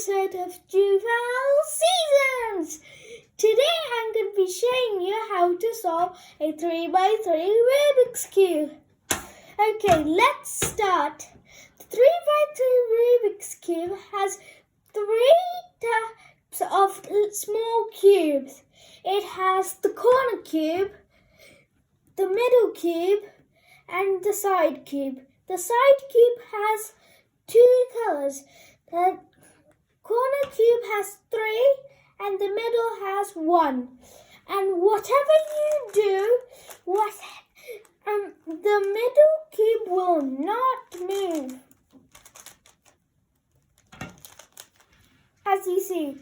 episode of Juval Seasons. Today I'm going to be showing you how to solve a 3x3 Rubik's Cube. Okay, let's start. The 3x3 Rubik's Cube has 3 types of small cubes. It has the corner cube, the middle cube, and the side cube. The side cube has 2 colors. The corner cube has 3 and the middle has 1. And whatever you do, the middle cube will not move. As you see,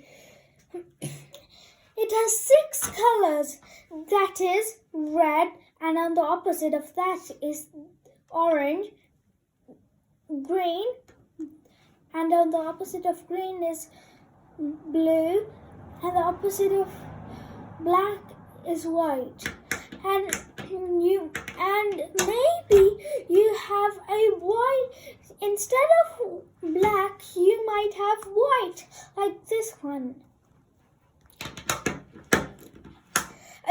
it has 6 colors. That is red, and on the opposite of that is orange, green, and on the opposite of green is blue, and the opposite of black is white. And maybe you have a white instead of black. You might have white, like this one.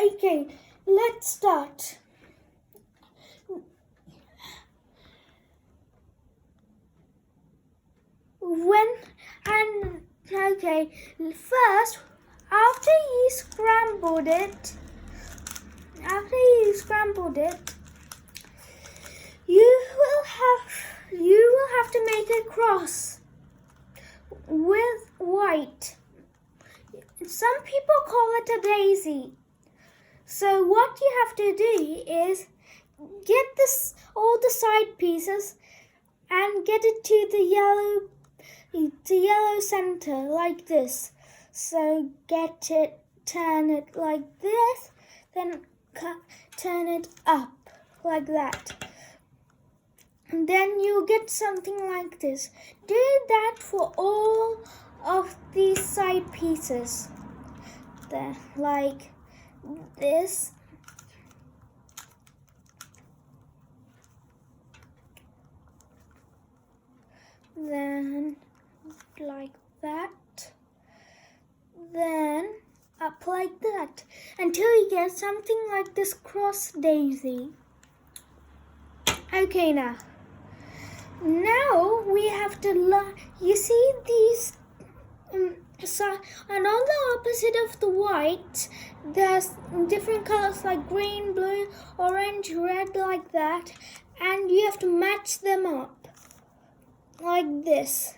Okay, let's start. First, after you scrambled it, you will have to make a cross with white. Some people call it a daisy. So what you have to do is get all the side pieces and get it to the yellow center like this. So get it, turn it like this, then turn it up like that. And then you'll get something like this. Do that for all of these side pieces. Then, like this. Then like that. Then up like that until you get something like this cross daisy. Okay, now we have to you see these and on the opposite of the white there's different colors like green, blue, orange, red, like that, and you have to match them up like this.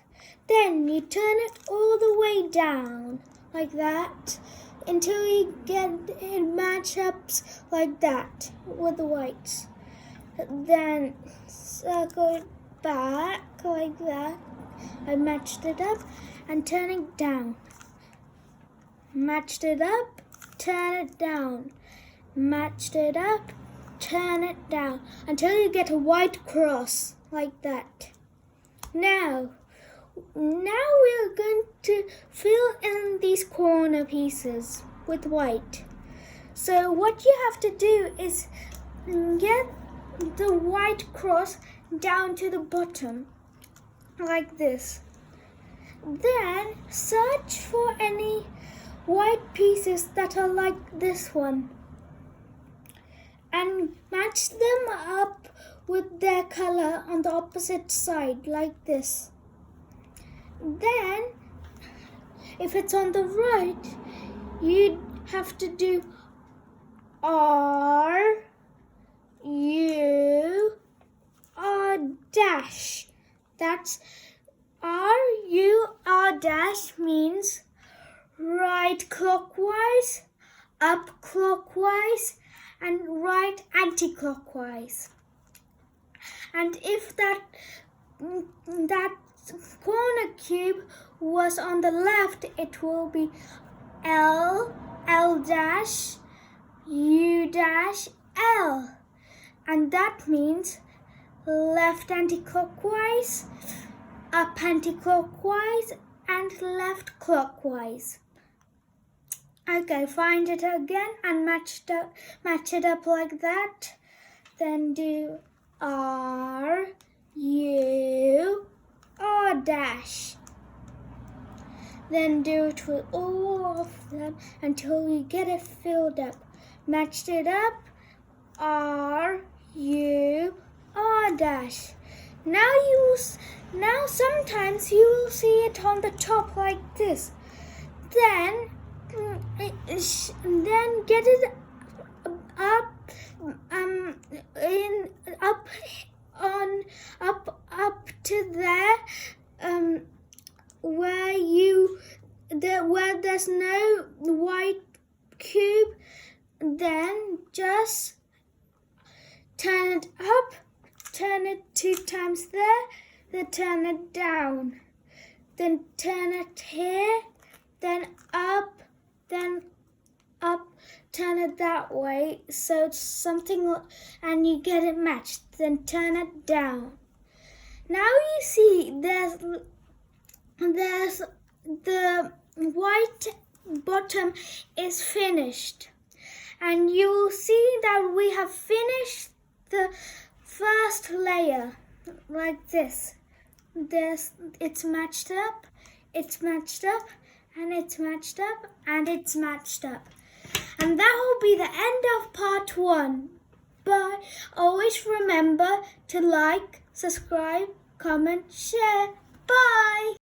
Then you turn it all the way down like that until you get it match ups like that with the whites. Then circle it back like that. I matched it up and turn it down. Matched it up, turn it down. Matched it up, turn it down until you get a white cross like that. Now we're going to fill in these corner pieces with white. So what you have to do is get the white cross down to the bottom like this. Then search for any white pieces that are like this one and match them up with their color on the opposite side like this. Then if it's on the right, you have to do R U R dash. That's R U R dash means right clockwise, up clockwise, and right anti-clockwise. And if that corner cube was on the left, it will be L dash, U dash, L. And that means left anti-clockwise, up anti-clockwise, and left clockwise. Okay, find it again and match it up like that. Then do R U R dash. Then do it with all of them until you get it filled up. Matched it up. R U R dash. Now sometimes you will see it on the top like this. Then get it up up to there where there's no white cube. Then just turn it up, turn it 2 times there, then turn it down, then turn it here, then up, turn it that way so it's something, and you get it matched. Then turn it down. Now you see there's the white bottom is finished, and you will see that we have finished the first layer like this. It's matched up, it's matched up, and it's matched up, and it's matched up. And that will be the end of part 1. But always remember to like, subscribe, comment, share. Bye!